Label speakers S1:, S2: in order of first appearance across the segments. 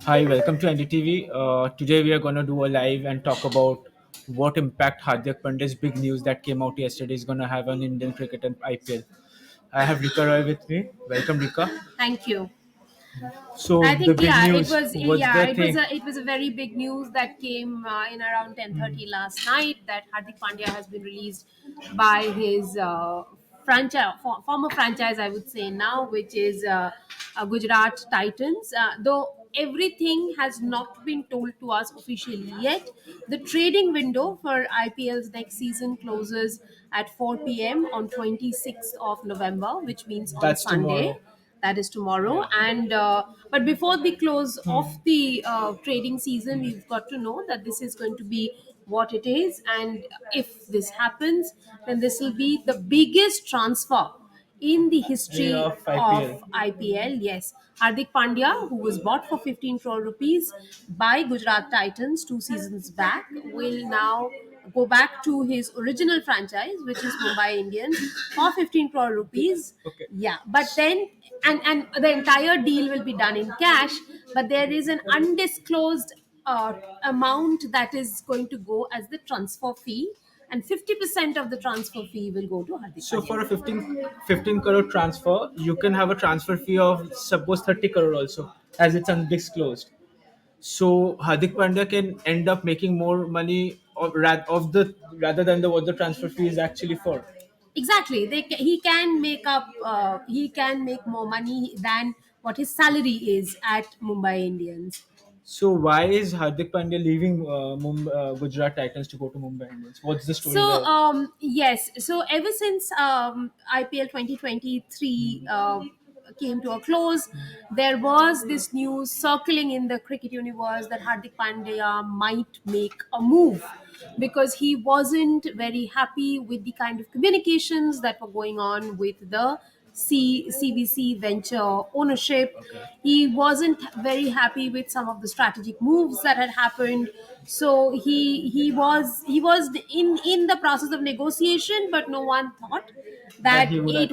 S1: Hi, welcome to NDTV. Today we are going to do a live and talk about what impact Hardik Pandya's big news that came out yesterday is going to have on Indian cricket and IPL. I have Rika Roy with me. Welcome, Rika.
S2: Thank you.
S1: So
S2: I
S1: the
S2: think
S1: big
S2: yeah, it
S1: news,
S2: was
S1: what's
S2: yeah,
S1: the
S2: it was
S1: thing?
S2: a very big news that came in around 10:30 last night that Hardik Pandya has been released by his former franchise, I would say now, which is Gujarat Titans. Though everything has not been told to us officially yet, the trading window for IPL's next season closes at 4 p.m. on 26th of November, which means on
S1: That's
S2: Sunday.
S1: tomorrow.
S2: That is tomorrow.
S1: Yeah.
S2: And but before the close of
S1: Hmm.
S2: the trading season, we've got to know that this is going to be what it is. And if this happens, then this will be the biggest transfer in the history
S1: Of IPL.
S2: of IPL. Yes, Hardik Pandya, who was bought for 15 crore rupees by Gujarat Titans 2 seasons back, will now go back to his original franchise, which is Mumbai Indians, for 15 crore rupees.
S1: Okay.
S2: Yeah, but then and the entire deal will be done in cash, but there is an undisclosed amount that is going to go as the transfer fee, and 50% of the transfer fee will go to Hardik
S1: So
S2: Pandya.
S1: for a fifteen crore transfer, you can have a transfer fee of suppose 30 crore also, as it's undisclosed. So Hardik Pandya can end up making more money rather than the what the transfer fee is actually for.
S2: Exactly, he can make up. He can make more money than what his salary is at Mumbai Indians.
S1: So why is Hardik Pandya leaving Gujarat Titans to go to Mumbai Indians? What's the story
S2: So
S1: there?
S2: yes, so ever since IPL 2023 came to a close, there was this news circling in the cricket universe that Hardik Pandya might make a move because he wasn't very happy with the kind of communications that were going on with the CBC venture ownership.
S1: Okay.
S2: He wasn't very happy with some of the strategic moves that had happened. So he was in the process of negotiation, but no one thought
S1: That
S2: that
S1: he would
S2: it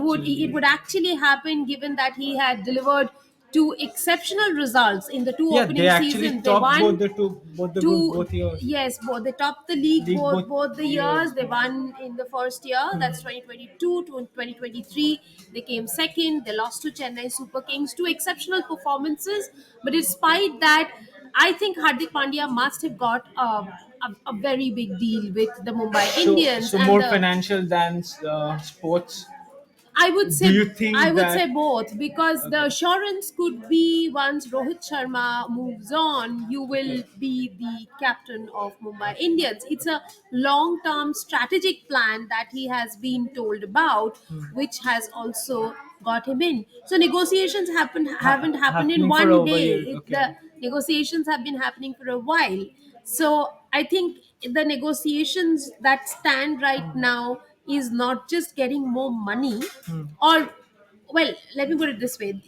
S2: would
S1: actually.
S2: actually happen, given that he had delivered two exceptional results in the two
S1: Yeah, they
S2: opening
S1: actually
S2: seasons. They
S1: topped
S2: won
S1: both the good
S2: two.
S1: both years.
S2: Yes, both they topped the league
S1: League
S2: both the years.
S1: years.
S2: They won in the first year, that's 2022 to 2023. They came second. They lost to Chennai Super Kings. Two exceptional performances, but despite that, I think Hardik Pandya must have got a very big deal with the Mumbai Indians.
S1: So
S2: And
S1: more
S2: the
S1: financial than sports.
S2: I would
S1: Do
S2: say
S1: you
S2: I
S1: think
S2: would say
S1: that?
S2: both, because the
S1: Okay.
S2: assurance could be once Rohit Sharma moves on, you will
S1: Okay.
S2: be the captain of Mumbai Indians. It's a long-term strategic plan that he has been told about, which has also got him in. So negotiations haven't happened in
S1: Happening for
S2: one
S1: over a
S2: day.
S1: year. Okay.
S2: The negotiations have been happening for a while. So I think the negotiations that stand right now is not just getting more money, or, well, let me put it this way.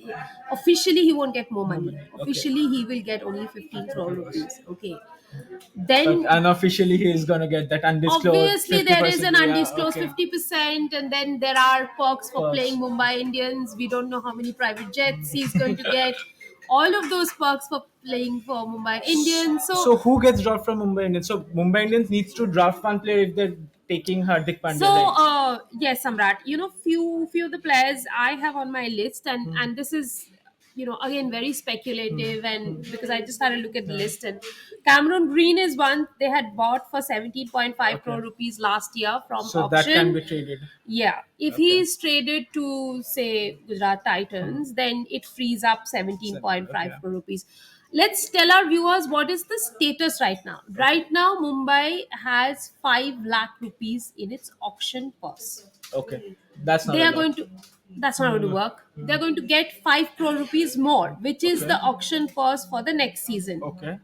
S2: Officially he won't get more
S1: More
S2: money.
S1: money. Okay.
S2: Officially he will get only 15 crore
S1: Okay.
S2: rupees. Okay,
S1: But
S2: then
S1: unofficially, he is gonna get that undisclosed
S2: obviously there is
S1: 50%.
S2: an
S1: Yeah.
S2: undisclosed
S1: Okay.
S2: 50%, and then there are perks for
S1: Perks.
S2: playing Mumbai Indians. We don't know how many private jets he's going to get. All of those perks for playing for Mumbai Indians. So
S1: So who gets dropped from Mumbai Indians? So Mumbai Indians needs to draft one player if they're taking Hardik
S2: So
S1: Pandya, right?
S2: yes, Samrat. Few of the players I have on my list, and this is, again, very speculative, and because I just had a look at the
S1: Yeah.
S2: list, and Cameron Green is one they had bought for 17.5
S1: Okay.
S2: crore rupees last year from
S1: So that can
S2: auction.
S1: be traded.
S2: Yeah, if he
S1: Okay.
S2: is traded to, say, Gujarat Titans, then it frees up
S1: So,
S2: 17.5
S1: okay.
S2: crore rupees. Let's tell our viewers what is the status right now.
S1: Okay.
S2: Right now, Mumbai has 5 lakh rupees in its auction purse.
S1: Okay. That's not
S2: They
S1: a
S2: are
S1: lot.
S2: going to, that's not going to work. They're going to get 5 crore rupees more, which is
S1: Okay.
S2: the auction purse for the next season.
S1: Okay.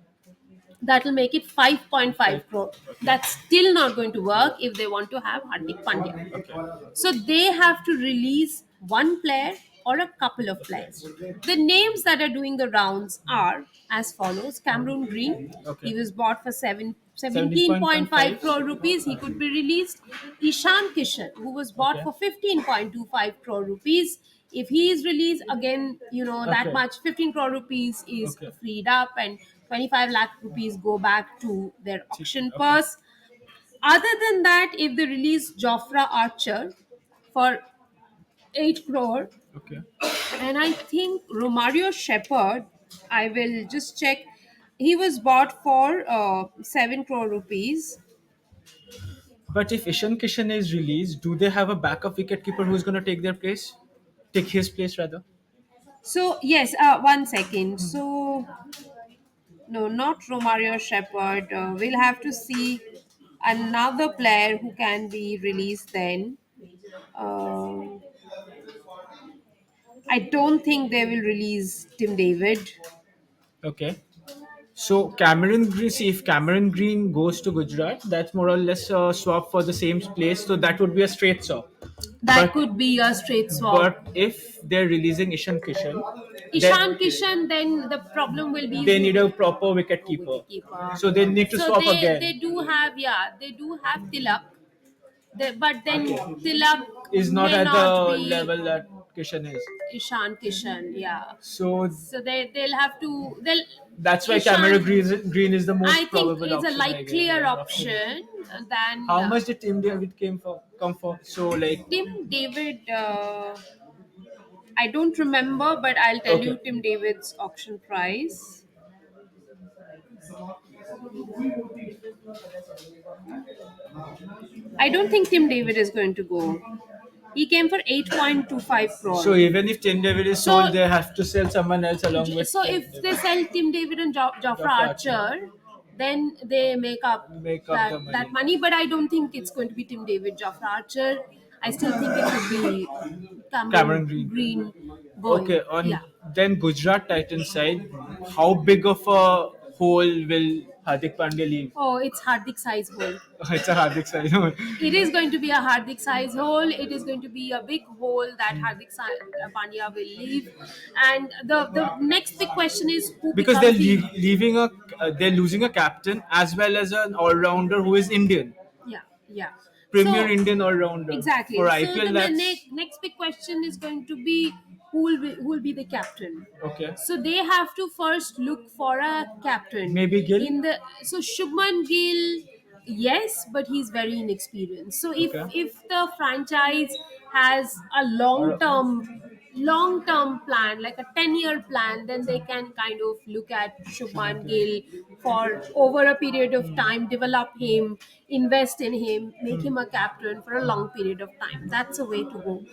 S2: That will make it
S1: Five.
S2: 5.5 crore.
S1: Okay.
S2: That's still not going to work if they want to have Hardik Pandya.
S1: Okay.
S2: So they have to release one player or a couple of players. The names that are doing the rounds are as follows: Cameron Green,
S1: Okay.
S2: he was bought for 17.5
S1: 17.5.
S2: crore rupees, he could be released. Ishan Kishan, who was bought
S1: Okay.
S2: for 15.25 crore rupees, If he is released again, that
S1: Okay.
S2: much 15 crore rupees is
S1: Okay.
S2: freed up, and 25 lakh rupees go back to their auction
S1: Okay.
S2: purse. Other than that, if they release Jofra Archer for 8 crore,
S1: Okay.
S2: and I think Romario Shepherd, I will just check, he was bought for 7 crore rupees.
S1: But if Ishan Kishan is released, do they have a backup wicketkeeper who's going to take their place? Take his place, rather.
S2: So, yes, one second. So, no, not Romario Shepherd. We'll have to see another player who can be released then. Uh, I don't think they will release Tim David.
S1: Okay. So Cameron Green, see if Cameron Green goes to Gujarat, that's more or less a swap for the same place. So that would be a straight swap.
S2: That
S1: But
S2: could be a straight swap.
S1: but if they're releasing Ishan Kishan, then
S2: Ishan Kishan, then the problem will be
S1: they
S2: who
S1: need a
S2: will
S1: proper wicket keeper.
S2: keeper.
S1: So they need to
S2: So
S1: swap
S2: they
S1: again.
S2: do have, yeah, they do have Tilak, but then
S1: Okay.
S2: Tilak
S1: Is not
S2: may
S1: at the
S2: not be
S1: level that Kishan is.
S2: Ishan Kishan. Yeah.
S1: So
S2: So they'll have to they'll
S1: that's why
S2: Ishan.
S1: Green is the
S2: I
S1: most
S2: think
S1: probable
S2: is a
S1: option, I guess.
S2: likelier
S1: Roughly.
S2: option than
S1: How much did Tim David come for? So like,
S2: Tim David. I don't remember, but I'll tell
S1: okay,
S2: you Tim David's auction price. I don't think Tim David is going to go. He came for 8.25
S1: so
S2: crore.
S1: even if Tim David is
S2: So,
S1: sold, they have to sell someone else along with
S2: so
S1: Tim
S2: if they
S1: David.
S2: sell Tim David and Jofra
S1: Dr. Archer.
S2: Archer, then they make up
S1: Make up the
S2: that
S1: money.
S2: money. But I don't think it's going to be Tim David, Jofra Archer. I still think it could be
S1: Cameron
S2: Cameron
S1: Green.
S2: Green going.
S1: Okay, on
S2: Yeah.
S1: then Gujarat Titans side, how big of a hole will Hardik Pandya leave?
S2: Oh, it's Hardik size hole.
S1: It's a Hardik side.
S2: It is going to be a Hardik size hole. It is going to be a big hole that Pandya will leave. And the next big question is who
S1: Because they're
S2: becomes the.
S1: leaving a they're losing a captain as well as an all rounder who is Indian,
S2: Yeah, yeah.
S1: premier
S2: So
S1: Indian all rounder for
S2: exactly. So
S1: IPL.
S2: the
S1: That's
S2: next big question is going to be who will be the captain.
S1: okay.
S2: So they have to first look for a captain
S1: Maybe Gill.
S2: in the. So Shubman Gill, yes, but he's very inexperienced. So
S1: Okay.
S2: if the franchise has a
S1: Or
S2: long term plan, like a 10-year plan, then they can kind of look at Shubman Gill for over a period of time, develop him, invest in him, make him a captain for a long period of time. That's a way to go.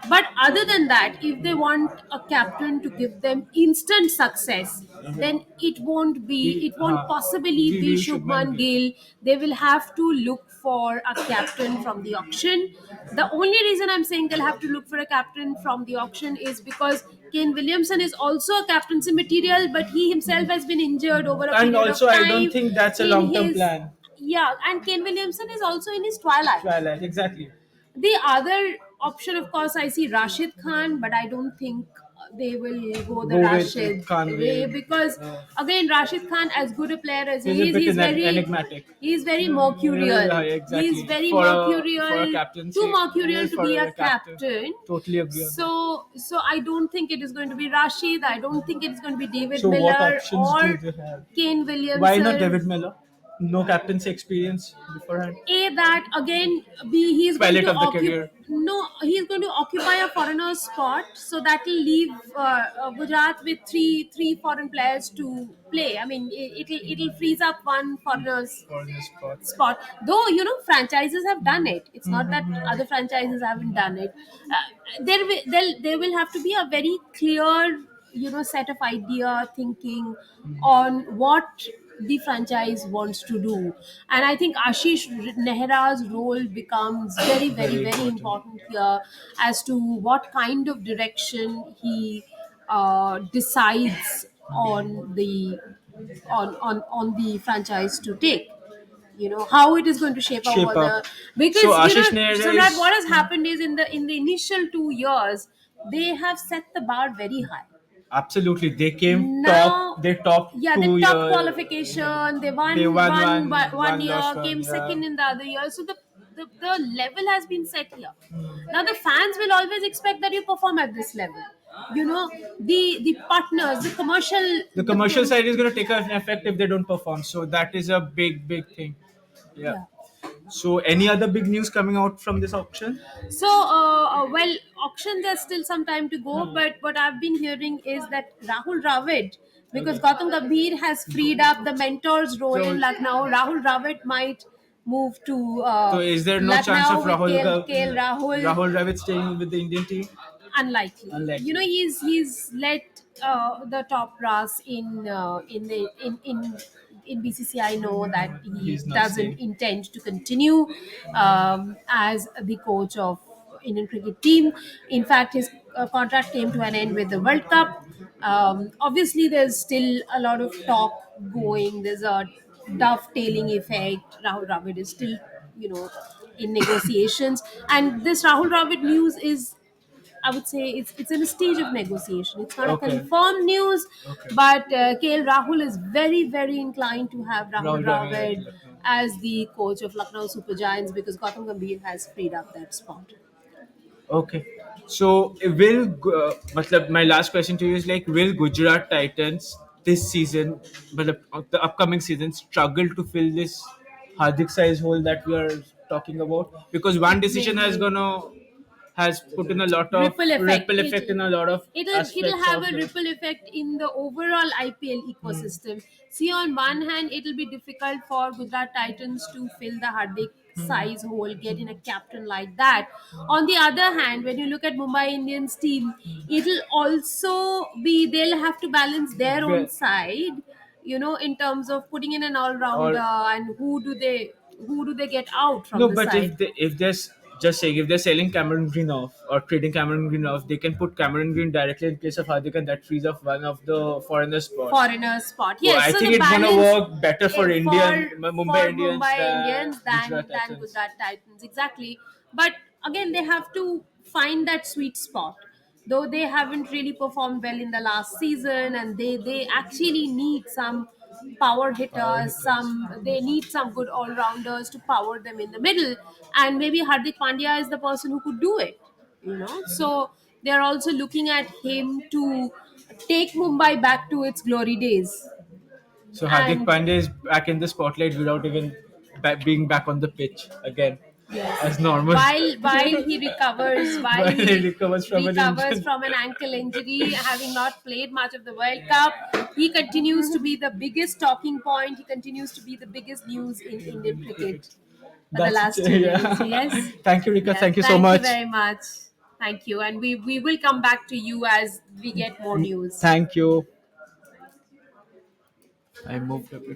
S2: But other than that, if they want a captain to give them instant success, then it won't possibly be
S1: we should man
S2: Shubman Gill. They will have to look for a captain from the auction. The only reason I'm saying they'll have to look for a captain from the auction is because Kane Williamson is also a captaincy material, but he himself has been injured over a
S1: and
S2: period of
S1: also I don't
S2: time.
S1: think that's a
S2: In
S1: long term
S2: his
S1: plan.
S2: Yeah, and Kane Williamson is also in his twilight.
S1: Twilight, exactly.
S2: The other option, of course, I see Rashid Khan, but I don't think they will go the
S1: Go with
S2: Rashid
S1: Khan
S2: way
S1: way.
S2: because, again, Rashid Khan, as good a player as
S1: He's
S2: he
S1: a
S2: is,
S1: bit enigmatic.
S2: he's very mercurial. He's
S1: Exactly.
S2: very
S1: For a
S2: mercurial, too
S1: captaincy,
S2: mercurial to
S1: for
S2: be
S1: a
S2: a
S1: captain.
S2: captain.
S1: Totally agree on that.
S2: So I don't think it is going to be Rashid. I don't think it's going to be David
S1: So what
S2: Miller
S1: options do
S2: or
S1: they have?
S2: Kane
S1: Why not
S2: Williamson.
S1: David Miller? No captaincy experience beforehand.
S2: That again, B, he's going
S1: Pilot
S2: to
S1: of the
S2: occupy.
S1: career.
S2: No, he's going to occupy a foreigner spot, so that will leave Gujarat with three foreign players to play. I mean, it'll freeze up one foreigner's
S1: For this spot.
S2: spot. Though franchises have done it. It's not that other franchises haven't done it. There will have to be a very clear set of idea thinking on what the franchise wants to do, and I think Ashish Nehra's role becomes very very
S1: Very
S2: very
S1: important.
S2: important here as to what kind of direction he decides on the franchise to take, how it is going to shape up
S1: Shape
S2: over
S1: up.
S2: the.
S1: So
S2: Because
S1: Ashish Nehra
S2: Samrat,
S1: is
S2: what has happened is in the initial 2 years they have set the bar very high.
S1: absolutely they came top.
S2: Now,
S1: They top
S2: yeah, the
S1: two
S2: top
S1: year.
S2: qualification, they
S1: They
S2: won
S1: won
S2: one
S1: one,
S2: one
S1: one
S2: year,
S1: lost one.
S2: came
S1: Yeah.
S2: second in the other year. So the the level has been set here. Now the fans will always expect that you perform at this level. You know, the partners, the commercial,
S1: The commercial side is going to take an effect if they don't perform. So that is a big thing. Yeah.
S2: yeah.
S1: So any other big news coming out from this auction?
S2: So, well, auction, there's still some time to go, but what I've been hearing is that Rahul Dravid, because
S1: Okay.
S2: Gautam Gambhir has freed up the mentor's role
S1: So,
S2: in Lucknow, Rahul Dravid might move to
S1: so is there no chance of
S2: Lucknow with KL Rahul.
S1: Rahul Dravid staying with the Indian team?
S2: Unlikely. You
S1: Unlikely.
S2: know, he's led the top brass in BCCI know that he
S1: He's not
S2: doesn't
S1: staying.
S2: intend to continue as the coach of Indian cricket team. In fact, his contract came to an end with the World Cup. Obviously, there's still a lot of talk going. There's a dovetailing effect. Rahul Dravid is still, you know, in negotiations, and this Rahul Dravid news is, I would say, it's in a stage of negotiation. It's not a
S1: Okay.
S2: confirmed news,
S1: Okay.
S2: but KL Rahul is very inclined to have Rahul
S1: Rahul Dravid at
S2: Dravid
S1: Lucknow.
S2: as the coach of Lucknow Super Giants because Gautam Gambhir has freed up that spot.
S1: Okay. So matlab, my last question to you is like, will Gujarat Titans this season, the upcoming season, struggle to fill this Hardik size hole that we are talking about? Because one
S2: It
S1: decision
S2: may
S1: has put in a lot of
S2: ripple effect.
S1: ripple effect in a lot of
S2: It'll
S1: aspects
S2: have
S1: of
S2: a
S1: the.
S2: ripple effect in the overall IPL ecosystem. See, on one hand, it'll be difficult for Gujarat Titans to fill the Hardik size hole, get in a captain like that. On the other hand, when you look at Mumbai Indians team, it'll also be they'll have to balance their own
S1: Well,
S2: side, you know, in terms of putting in an all rounder
S1: or
S2: and who do they get out from
S1: no,
S2: the
S1: but
S2: side.
S1: if there's just saying if they're selling Cameron Green off or trading Cameron Green off, they can put Cameron Green directly in place of Hardik, and that frees up one of the foreigner spots.
S2: Foreigner spot.
S1: So
S2: Yes,
S1: I
S2: so
S1: think
S2: the
S1: it's gonna
S2: balance
S1: work better for
S2: for
S1: Mumbai Indians
S2: Mumbai
S1: than
S2: Indians
S1: Gujarat
S2: than
S1: Titans.
S2: Gujarat Titans, exactly. But again, they have to find that sweet spot. Though they haven't really performed well in the last season, and they actually need some power
S1: Power
S2: hitters,
S1: hitters.
S2: they need some good all rounders to power them in the middle, and maybe Hardik Pandya is the person who could do it. You know, so they're also looking at him to take Mumbai back to its glory days.
S1: So Hardik
S2: And
S1: Pandya is back in the spotlight without even being back on the pitch again,
S2: yes,
S1: as normal.
S2: while
S1: While he
S2: he
S1: recovers from an
S2: recovers
S1: injury.
S2: from an ankle injury, having not played much of the World Cup, he continues to be the biggest talking point. He continues to be the biggest news in Indian cricket for the
S1: That's
S2: last 2 days.
S1: yeah.
S2: Yes.
S1: Thank you, Rika.
S2: Yeah.
S1: Thank you so
S2: Thank you
S1: much.
S2: very much. Thank you. And we will come back to you as we get more news.
S1: Thank you. I moved a bit.